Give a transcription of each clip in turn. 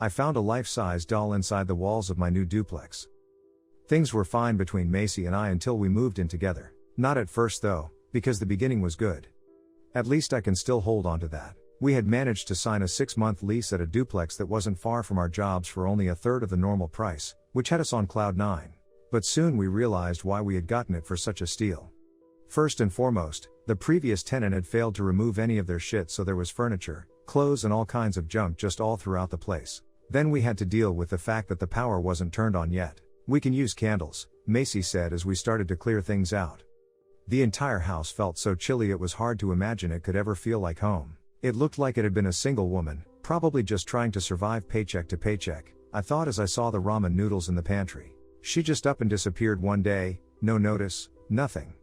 I found a life-size doll inside the walls of my new duplex. Things were fine between Macy and I until we moved in together. Not at first though, because the beginning was good. At least I can still hold on to that. We had managed to sign a 6-month lease at a duplex that wasn't far from our jobs for only a third of the normal price, which had us on cloud 9. But soon we realized why we had gotten it for such a steal. First and foremost, the previous tenant had failed to remove any of their shit, so there was furniture, clothes and all kinds of junk just all throughout the place. Then we had to deal with the fact that the power wasn't turned on yet. "We can use candles," Macy said as we started to clear things out. The entire house felt so chilly it was hard to imagine it could ever feel like home. It looked like it had been a single woman, probably just trying to survive paycheck to paycheck, I thought as I saw the ramen noodles in the pantry. She just up and disappeared one day, no notice, nothing.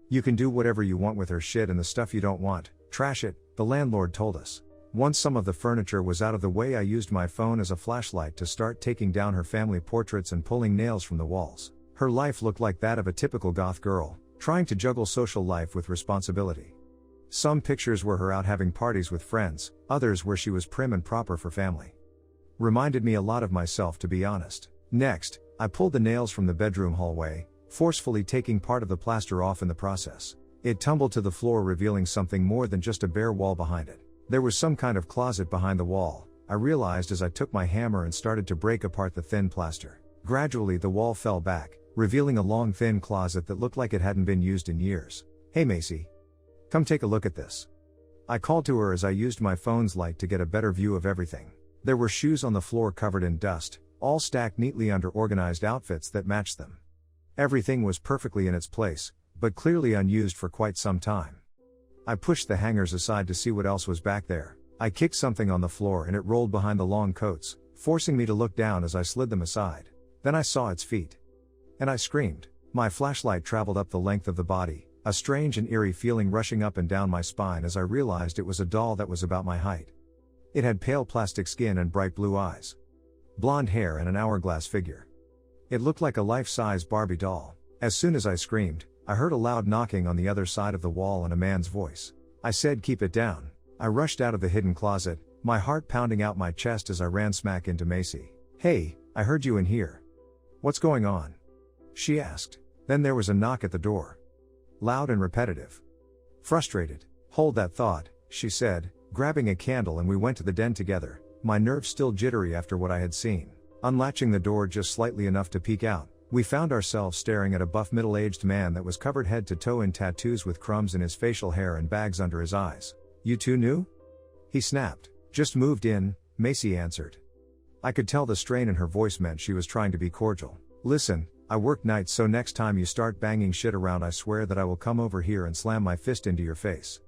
"You can do whatever you want with her shit, and the stuff you don't want, trash it," the landlord told us. Once some of the furniture was out of the way, I used my phone as a flashlight to start taking down her family portraits and pulling nails from the walls. Her life looked like that of a typical goth girl, trying to juggle social life with responsibility. Some pictures were her out having parties with friends, others where she was prim and proper for family. Reminded me a lot of myself, to be honest. Next, I pulled the nails from the bedroom hallway, forcefully taking part of the plaster off in the process. It tumbled to the floor, revealing something more than just a bare wall behind it. There was some kind of closet behind the wall, I realized as I took my hammer and started to break apart the thin plaster. Gradually the wall fell back, revealing a long thin closet that looked like it hadn't been used in years. "Hey Macy. Come take a look at this." I called to her as I used my phone's light to get a better view of everything. There were shoes on the floor covered in dust, all stacked neatly under organized outfits that matched them. Everything was perfectly in its place, but clearly unused for quite some time. I pushed the hangers aside to see what else was back there. I kicked something on the floor and it rolled behind the long coats, forcing me to look down as I slid them aside. Then I saw its feet. And I screamed. My flashlight traveled up the length of the body, a strange and eerie feeling rushing up and down my spine as I realized it was a doll that was about my height. It had pale plastic skin and bright blue eyes, blonde hair and an hourglass figure. It looked like a life-size Barbie doll. As soon as I screamed, I heard a loud knocking on the other side of the wall and a man's voice. I said, "Keep it down." I rushed out of the hidden closet, my heart pounding out my chest as I ran smack into Macy. "Hey, I heard you in here. What's going on?" she asked. Then there was a knock at the door. Loud and repetitive. Frustrated. "Hold that thought," she said, grabbing a candle, and we went to the den together, my nerves still jittery after what I had seen. Unlatching the door just slightly enough to peek out, we found ourselves staring at a buff middle-aged man that was covered head to toe in tattoos with crumbs in his facial hair and bags under his eyes. "You two new?" he snapped. "Just moved in," Macy answered. I could tell the strain in her voice meant she was trying to be cordial. "Listen, I work nights, so next time you start banging shit around, I swear that I will come over here and slam my fist into your face.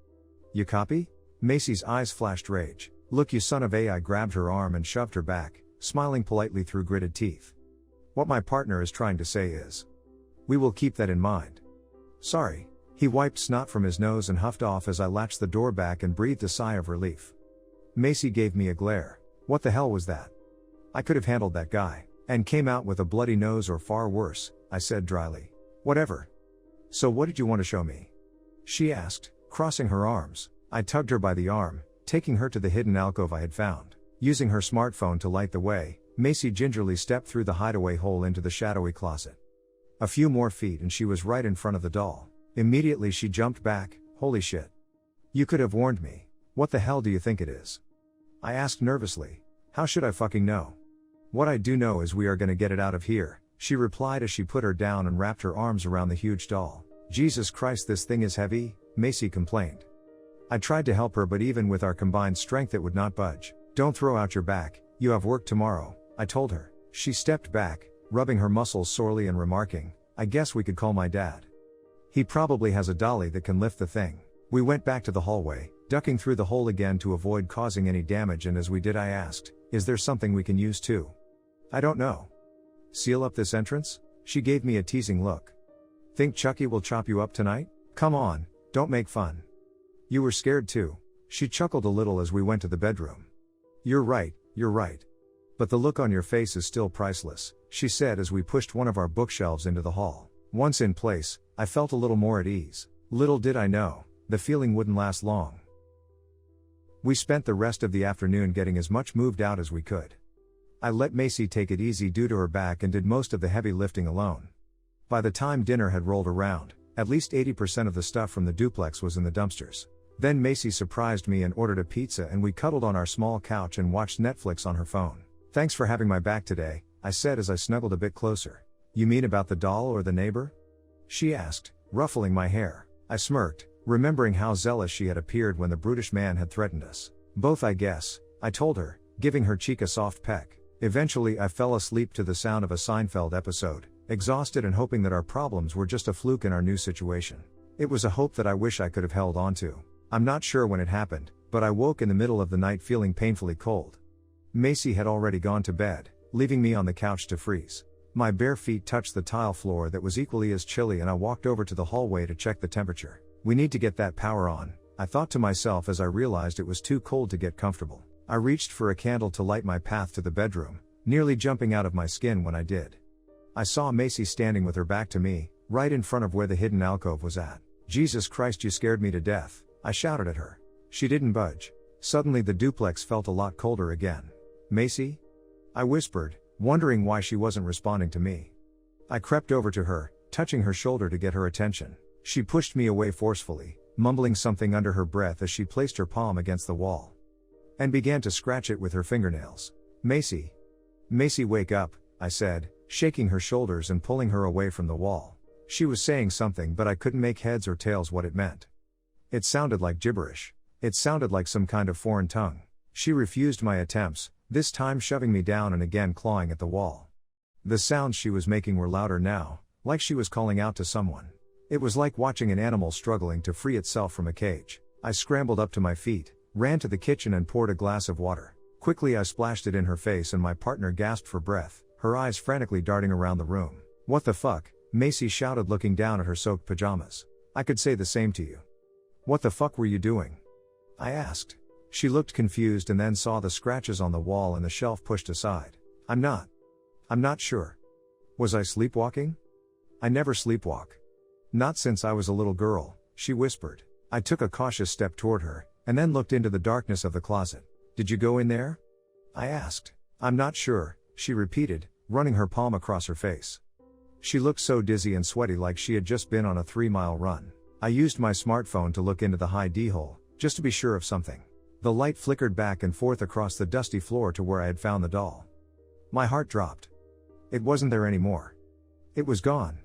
You copy?" Macy's eyes flashed rage. "Look, you son of a," I grabbed her arm and shoved her back, smiling politely through gritted teeth. "What my partner is trying to say is, we will keep that in mind." "Sorry." He wiped snot from his nose and huffed off as I latched the door back and breathed a sigh of relief. Macy gave me a glare. What the hell was that? I could have handled that guy. "And came out with a bloody nose or far worse," I said dryly. "Whatever. So what did you want to show me?" she asked, crossing her arms. I tugged her by the arm, taking her to the hidden alcove I had found. Using her smartphone to light the way, Macy gingerly stepped through the hideaway hole into the shadowy closet. A few more feet and she was right in front of the doll. Immediately she jumped back. "Holy shit. You could have warned me. What the hell do you think it is?" I asked nervously. "How should I fucking know? What I do know is we are gonna get it out of here," she replied as she put her down and wrapped her arms around the huge doll. "Jesus Christ, this thing is heavy," Macy complained. I tried to help her, but even with our combined strength it would not budge. "Don't throw out your back, you have work tomorrow," I told her. She stepped back, rubbing her muscles sorely and remarking, "I guess we could call my dad. He probably has a dolly that can lift the thing." We went back to the hallway, ducking through the hole again to avoid causing any damage, and as we did I asked, "Is there something we can use too?" "I don't know. Seal up this entrance?" She gave me a teasing look. "Think Chucky will chop you up tonight? Come on, don't make fun. You were scared too." She chuckled a little as we went to the bedroom. You're right. But the look on your face is still priceless," she said as we pushed one of our bookshelves into the hall. Once in place, I felt a little more at ease. Little did I know, the feeling wouldn't last long. We spent the rest of the afternoon getting as much moved out as we could. I let Macy take it easy due to her back and did most of the heavy lifting alone. By the time dinner had rolled around, at least 80% of the stuff from the duplex was in the dumpsters. Then Macy surprised me and ordered a pizza, and we cuddled on our small couch and watched Netflix on her phone. "Thanks for having my back today," I said as I snuggled a bit closer. "You mean about the doll or the neighbor?" she asked, ruffling my hair. I smirked, remembering how zealous she had appeared when the brutish man had threatened us. "Both, I guess," I told her, giving her cheek a soft peck. Eventually I fell asleep to the sound of a Seinfeld episode, exhausted and hoping that our problems were just a fluke in our new situation. It was a hope that I wish I could have held on to. I'm not sure when it happened, but I woke in the middle of the night feeling painfully cold. Macy had already gone to bed, leaving me on the couch to freeze. My bare feet touched the tile floor that was equally as chilly, and I walked over to the hallway to check the temperature. "We need to get that power on," I thought to myself as I realized it was too cold to get comfortable. I reached for a candle to light my path to the bedroom, nearly jumping out of my skin when I did. I saw Macy standing with her back to me, right in front of where the hidden alcove was at. "Jesus Christ, you scared me to death," I shouted at her. She didn't budge. Suddenly the duplex felt a lot colder again. "Macy?" I whispered, wondering why she wasn't responding to me. I crept over to her, touching her shoulder to get her attention. She pushed me away forcefully, mumbling something under her breath as she placed her palm against the wall and began to scratch it with her fingernails. "Macy. Macy, wake up," I said, shaking her shoulders and pulling her away from the wall. She was saying something, but I couldn't make heads or tails what it meant. It sounded like gibberish. It sounded like some kind of foreign tongue. She refused my attempts, this time shoving me down and again clawing at the wall. The sounds she was making were louder now, like she was calling out to someone. It was like watching an animal struggling to free itself from a cage. I scrambled up to my feet, ran to the kitchen and poured a glass of water. Quickly I splashed it in her face and my partner gasped for breath, her eyes frantically darting around the room. "What the fuck?" Macy shouted, looking down at her soaked pajamas. "I could say the same to you." "What the fuck were you doing?" I asked. She looked confused and then saw the scratches on the wall and the shelf pushed aside. I'm not sure. Was I sleepwalking?" "I never sleepwalk. Not since I was a little girl," she whispered. I took a cautious step toward her, and then looked into the darkness of the closet. "Did you go in there?" I asked. "I'm not sure," she repeated, running her palm across her face. She looked so dizzy and sweaty, like she had just been on a 3-mile run. I used my smartphone to look into the high D-hole, just to be sure of something. The light flickered back and forth across the dusty floor to where I had found the doll. My heart dropped. It wasn't there anymore. It was gone.